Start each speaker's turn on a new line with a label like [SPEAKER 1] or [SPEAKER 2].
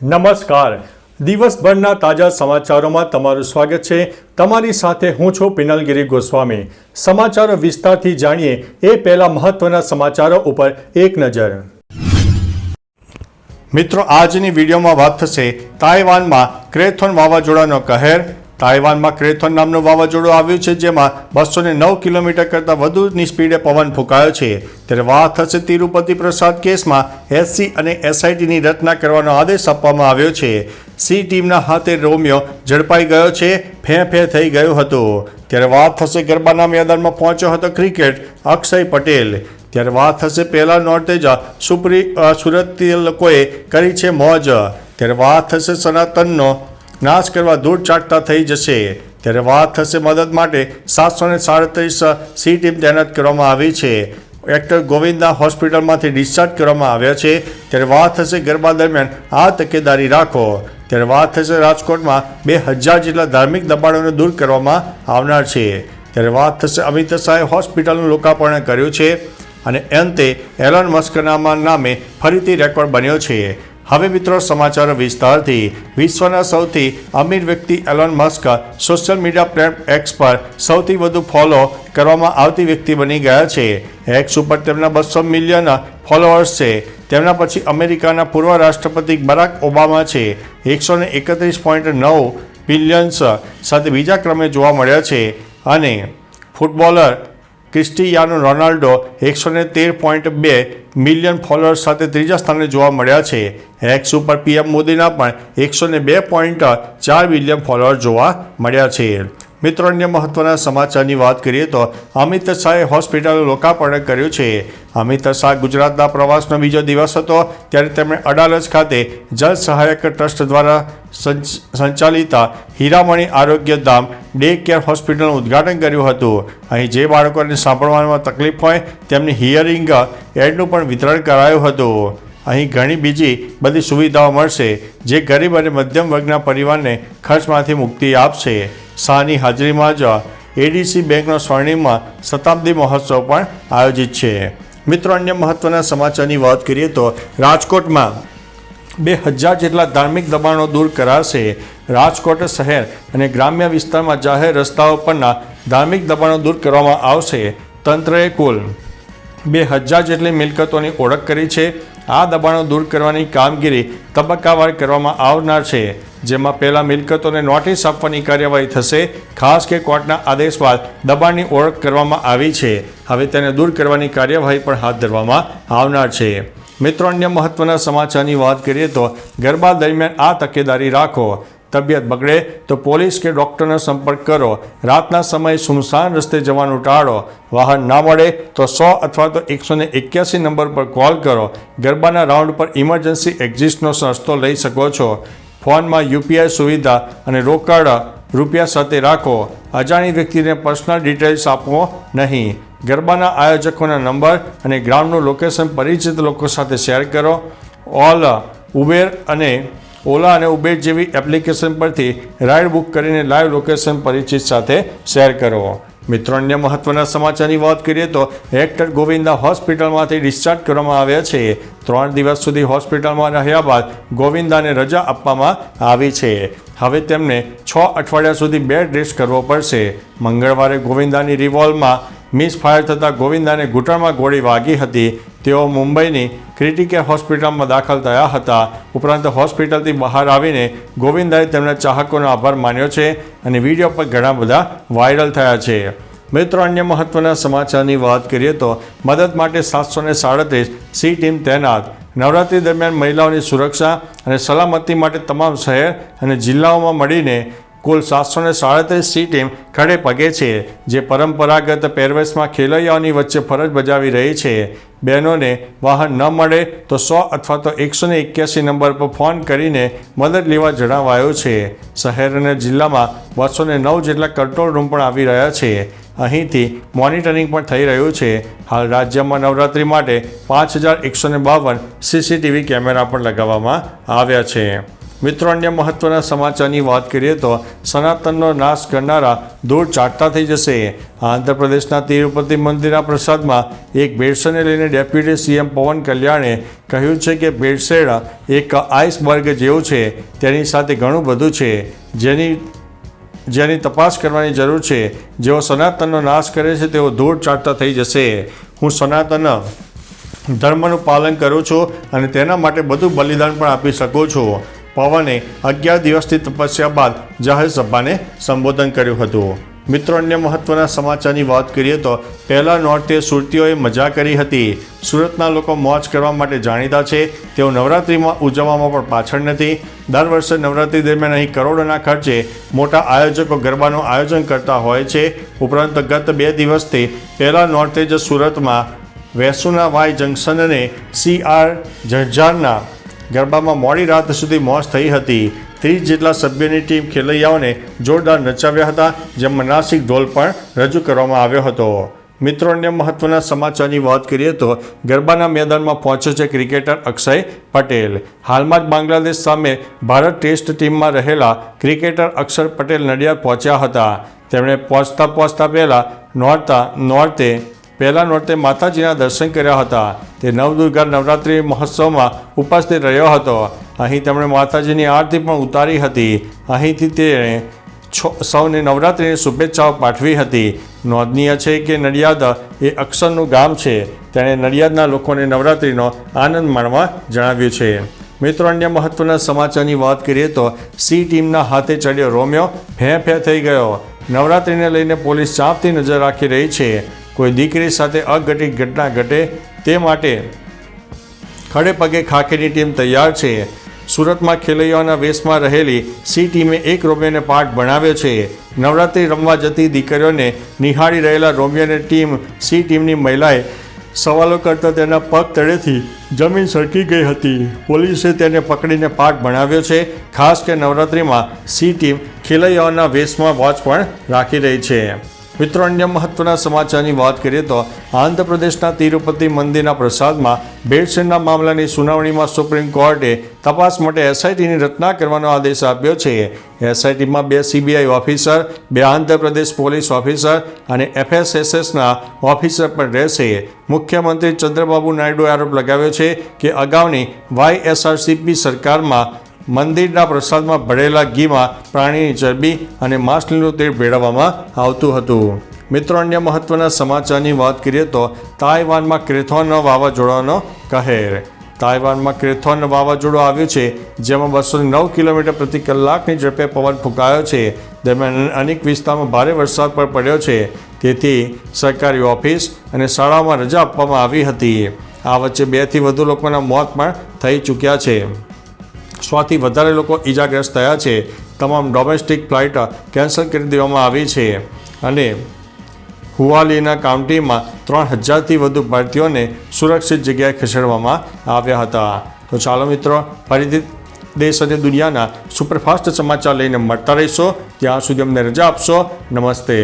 [SPEAKER 1] નમસ્કાર. દિવસભરના તાજા સમાચારોમાં તમારું સ્વાગત છે. તમારી સાથે હું છું પિનલગીરી ગોસ્વામી. સમાચારો વિસ્તારથી જાણીએ એ પહેલા મહત્વના સમાચારો ઉપર એક નજર. મિત્રો, આજની વિડીયોમાં વાત થશે તાઇવાનમાં ક્રેથોન વાવાઝોડાનો કહેર. તાઇવાનમાં ક્રેથોન નામનું વાવાઝોડું આવ્યું છે, જેમાં 209 કિલોમીટર કરતાં વધુની સ્પીડે પવન ફૂંકાયો છે. ત્યારે વાત થશે તિરુપતિ પ્રસાદ કેસમાં એસસી અને એસઆઈટીની રચના કરવાનો આદેશ આપવામાં આવ્યો છે. સી ટીમના હાથે રોમિયો ઝડપાઈ ગયો છે, ફે થઈ ગયું હતું. ત્યારે વાત થશે ગરબાના મેદાનમાં પહોંચ્યો હતો ક્રિકેટ અક્ષય પટેલ. ત્યારે વાત થશે પહેલા નોરતે જ સુરતી લોકોએ કરી છે મોજ. ત્યારે વાત થશે સનાતનનો નાશ કરવા ધૂળ ચાટતા થઈ જશે. ત્યારે વાત થશે મદદ માટે 737 સી ટીમ તૈનાત કરવામાં આવી છે. એક્ટર ગોવિંદા હોસ્પિટલમાંથી ડિસ્ચાર્જ કરવામાં આવ્યા છે. ત્યારે વાત થશે ગરબા દરમિયાન આ તકેદારી રાખો. ત્યારે વાત થશે રાજકોટમાં 2000 જેટલા ધાર્મિક દબાણોને દૂર કરવામાં આવનાર છે. ત્યારે વાત થશે અમિત શાહે હોસ્પિટલનું લોકાર્પણ કર્યું છે. અને અંતે એલોન મસ્કના નામે ફરીથી રેકોર્ડ બન્યો છે. હવે મિત્રો, સમાચારો વિસ્તારથી. વિશ્વના સૌથી અમીર વ્યક્તિ alone Musk social media platform x પર સૌથી વધુ ફોલો કરવામાં આવતી વ્યક્તિ બની ગયા છે. એક્સ ઉપર તેમના 200 મિલિયન ફોલોઅર્સ છે. તેમના પછી અમેરિકાના પૂર્વ રાષ્ટ્રપતિ બરાક ઓબામા છે, 131.9 બિલિયન્સ સાથે બીજા ક્રમે જોવા મળ્યા છે. અને footballer Cristiano Ronaldo 113.2 million followers સાથે ત્રીજા સ્થાને જોવા મળ્યા છે. એક્સ ઉપર પીએમ મોદીના પણ 102.4 બિલિયન ફોલોઅર્સ જોવા મળ્યા છે. મિત્રો, અન્ય મહત્વના સમાચારની વાત કરીએ તો અમિત શાહે હોસ્પિટલનું લોકાર્પણ કર્યું છે. અમિત શાહ ગુજરાતના પ્રવાસનો બીજો દિવસ હતો, ત્યારે તેમણે અડાલજ ખાતે જલ સહાયક ટ્રસ્ટ દ્વારા સંચાલિત હીરામણી આરોગ્ય ધામ ડે કેર હોસ્પિટલનું ઉદ્ઘાટન કર્યું હતું. અહીં જે બાળકોને સાંભળવામાં તકલીફ હોય તેમની હિયરિંગ એડનું પણ વિતરણ કરાયું હતું. અહીં ઘણી બીજી બધી સુવિધાઓ મળશે, જે ગરીબ અને મધ્યમ વર્ગના પરિવારને ખર્ચમાંથી મુક્તિ આપશે. શાહની હાજરીમાં જ એડીસી બેંકનો સ્વર્ણિમ શતાબ્દી મહોત્સવ પણ આયોજિત છે. મિત્રો, અન્ય મહત્વના સમાચારની વાત કરીએ તો રાજકોટમાં 2000 જેટલા ધાર્મિક દબાણો દૂર કરાશે. રાજકોટ શહેર અને ગ્રામ્ય વિસ્તારમાં જાહેર રસ્તાઓ પરના ધાર્મિક દબાણો દૂર કરવામાં આવશે. તંત્રએ કુલ 2000 જેટલી મિલકતોની ઓળખ કરી છે. આ દબાણો દૂર કરવાની કામગીરી તબક્કાવાર કરવામાં આવનાર છે, જેમાં પહેલા મિલકતોને નોટિસ આપવાની કાર્યવાહી થશે. ખાસ કે કોર્ટના આદેશ બાદ દબાણની ઓળખ કરવામાં આવી છે. હવે તેને દૂર કરવાની કાર્યવાહી પણ હાથ ધરવામાં આવનાર છે. મિત્રો, અન્ય મહત્વના સમાચારની વાત કરીએ તો ગરબા દરમિયાન આ તકેદારી રાખો. તબિયત બગડે તો પોલીસ કે ડૉક્ટરનો સંપર્ક કરો. રાતના સમયે સુમસાન રસ્તે જવાનું ટાળો. વાહન ના મળે તો 100 અથવા તો 181 નંબર પર કોલ કરો. ગરબાના રાઉન્ડ પર ઇમરજન્સી એક્ઝિટનો રસ્તો લઈ શકો છો. ફોનમાં યુપીઆઈ સુવિધા અને રોકડ રૂપિયા સાથે રાખો. અજાણી વ્યક્તિને પર્સનલ ડિટેલ્સ આપવો નહીં. ગરબાના આયોજકોના નંબર અને ગ્રાઉન્ડનું લોકેશન પરિચિત લોકો સાથે શેર કરો. ઓલા અને ઉબેર જેવી એપ્લિકેશન પરથી રાઇડ બુક કરીને લાઈવ લોકેશન પરિચિત સાથે શેર કરો. મિત્રો, અન્ય મહત્વના સમાચારની વાત કરીએ તો એક્ટર ગોવિંદા હોસ્પિટલમાંથી ડિસ્ચાર્જ કરવામાં આવ્યા છે. 3 દિવસ સુધી હોસ્પિટલમાં રહ્યા બાદ ગોવિંદાને રજા આપવામાં આવી છે. હવે તેમને 6 અઠવાડિયા સુધી બેડ રેસ્ટ કરવો પડશે. મંગળવારે ગોવિંદાની રિવોલ્વમાં મિસફાયર થતાં ગોવિંદાને ઘૂંટણમાં ગોળી વાગી હતી. તેઓ મુંબઈની ક્રિટિકેર હોસ્પિટલમાં દાખલ થયા હતા. ઉપરાંત હોસ્પિટલથી બહાર આવીને ગોવિંદાએ તેમના ચાહકોનો આભાર માન્યો છે અને વિડીયો પર ઘણા બધા વાયરલ થયા છે. મિત્રો, અન્ય મહત્વના સમાચારની વાત કરીએ તો મદદ માટે 737 સી ટીમ તૈનાત. નવરાત્રી દરમિયાન મહિલાઓની સુરક્ષા અને સલામતી માટે તમામ શહેર અને જિલ્લાઓમાં મળીને કુલ 737 સી ટીમ ખડે પગે છે, જે પરંપરાગત પહેરવેશમાં ખેલૈયાઓની વચ્ચે ફરજ બજાવી રહી છે. બહેનોને વાહન ન મળે તો 100 અથવા તો 181 નંબર પર ફોન કરીને મદદ લેવા જણાવાયું છે. શહેર અને જિલ્લામાં 209 જેટલા કંટ્રોલ રૂમ પણ આવી રહ્યા છે. અહીંથી મોનિટરિંગ પણ થઈ રહ્યું છે. હાલ રાજ્યમાં નવરાત્રી માટે 5152 સીસીટીવી કેમેરા પણ લગાવવામાં આવ્યા છે. મિત્રો, અન્ય મહત્વના સમાચારની વાત કરીએ તો સનાતનનો નાશ કરનારા ધૂળ ચાટતા થઈ જશે. આંધ્રપ્રદેશના તિરુપતિ મંદિરના પ્રસાદમાં એક ભેળસેળને લઈને ડેપ્યુટી સીએમ પવન કલ્યાણે કહ્યું છે કે ભેળસેળ એક આઇસબર્ગ જેવું છે. તેની સાથે ઘણું બધું છે જેની તપાસ કરવાની જરૂર છે. જેઓ સનાતનનો નાશ કરે છે તેઓ ધૂળ ચાટતા થઈ જશે. હું સનાતન ધર્મનું પાલન કરું છું અને તેના માટે બધું બલિદાન પણ આપી શકું છું. પવને 11 દિવસની તપસ્યા બાદ જાહેર સભાને સંબોધન કર્યું હતું. મિત્રો, અન્ય મહત્વના સમાચારની વાત કરીએ તો પહેલા નોરતે સુરતીઓએ મજા કરી હતી. સુરતના લોકો મોજ કરવા માટે જાણીતા છે. તેઓ નવરાત્રિમાં ઉજવવામાં પણ પાછળ નથી. દર વર્ષે નવરાત્રિ દરમિયાન અહીં કરોડોના ખર્ચે મોટા આયોજકો ગરબાનું આયોજન કરતા હોય છે. ઉપરાંત ગત 2 દિવસથી પહેલા નોરતે જ સુરતમાં વેસુના વાય જંકશન અને CR ઝરઝારના ગરબામાં મોડી રાત સુધી મોજ થઈ હતી. 30 જેટલા સભ્યોની ટીમ ખેલૈયાઓને જોરદાર નચાવ્યા હતા, જેમાં નાસિક ઢોલ પણ રજૂ કરવામાં આવ્યો હતો. મિત્રો, અન્ય મહત્વના સમાચારની વાત કરીએ તો ગરબાના મેદાનમાં પહોંચ્યો છે ક્રિકેટર અક્ષય પટેલ. હાલમાં જ બાંગ્લાદેશ સામે ભારત ટેસ્ટ ટીમમાં રહેલા ક્રિકેટર અક્ષર પટેલ નડિયાદ પહોંચ્યા હતા. તેમણે પહોંચતા પહેલા નોરતે માતાજીના દર્શન કર્યા હતા. તે નવદુર્ગા નવરાત્રિ મહોત્સવમાં ઉપસ્થિત રહ્યો હતો. અહીં તેમણે માતાજીની આરતી પણ ઉતારી હતી. અહીંથી તેણે સૌને નવરાત્રિની શુભેચ્છાઓ પાઠવી હતી. નોંધનીય છે કે નડિયાદ એ અક્ષરનું ગામ છે. તેણે નડિયાદના લોકોને નવરાત્રિનો આનંદ માણવા જણાવ્યું છે. મિત્રો, અન્ય મહત્વના સમાચારની વાત કરીએ તો સી ટીમના હાથે ચડ્યો રોમિયો ફે થઈ ગયો. નવરાત્રિને લઈને પોલીસ ચાંપતી નજર રાખી રહી છે. કોઈ દીકરી સાથે અઘટિત ઘટના ઘટે તે માટે ખડે પગે ખાખીની ટીમ તૈયાર છે. સુરતમાં ખેલૈયાઓના વેશમાં રહેલી સી ટીમે એક રોમિયોને પાઠ ભણાવ્યો છે. નવરાત્રિ રમવા જતી દીકરીઓને નિહાળી રહેલા રોમિયોને સી ટીમની મહિલાએ સવાલો કરતા તેના પગ તળેથી જમીન સરકી ગઈ હતી. પોલીસે તેને પકડીને પાઠ ભણાવ્યો છે. ખાસ કે નવરાત્રિમાં સી ટીમ ખેલૈયાઓના વેશમાં વોચ પણ રાખી રહી છે. મિત્રો, અન્ય મહત્વના સમાચારની વાત કરીએ તો આંધ્રપ્રદેશના તિરુપતિ મંદિરના પ્રસાદમાં ભેળસેળના મામલાની સુનાવણીમાં સુપ્રીમ કોર્ટે તપાસ માટે SITની રચના કરવાનો આદેશ આપ્યો છે. SITમાં 2 CBI officer, 2 Andhra Pradesh police officer અને FSSના ઓફિસર પણ રહેશે. મુખ્યમંત્રી ચંદ્રબાબુ નાયડુએ આરોપ લગાવ્યો છે કે અગાઉની YSRCP સરકારમાં મંદિરના પ્રસાદમાં ભળેલા ઘીમાં પ્રાણીની ચરબી અને માછલીનું તેલ ભેળવવામાં આવતું હતું. મિત્રો, અન્ય મહત્વના સમાચારની વાત કરીએ તો તાઇવાનમાં ક્રેથોન વાવાઝોડાનો કહેર. તાઇવાનમાં ક્રેથોન વાવાઝોડું આવ્યું છે, જેમાં 209 કિલોમીટર પ્રતિ કલાકની ઝડપે પવન ફૂંકાયો છે. દરમિયાન અનેક વિસ્તારોમાં ભારે વરસાદ પણ પડ્યો છે. તેથી સરકારી ઓફિસ અને શાળાઓમાં રજા આપવામાં આવી હતી. આ વચ્ચે 2 થી વધુ લોકોના મોત પણ થઈ ચૂક્યા છે. 100 થી વધારે લોકો ઈજાગ્રસ્ત થયા છે. તમામ ડોમેસ્ટિક ફ્લાઇટ કેન્સલ કરી દેવામાં આવી છે અને હુઆલીના કાઉન્ટીમાં 3000થી વધુ ભારતીયોને સુરક્ષિત જગ્યાએ ખસેડવામાં આવ્યા હતા. તો ચાલો મિત્રો, ફરીથી દેશ અને દુનિયાના સુપરફાસ્ટ સમાચાર લઈને મળતા રહીશો. ત્યાં સુધી અમને રજા આપશો. નમસ્તે.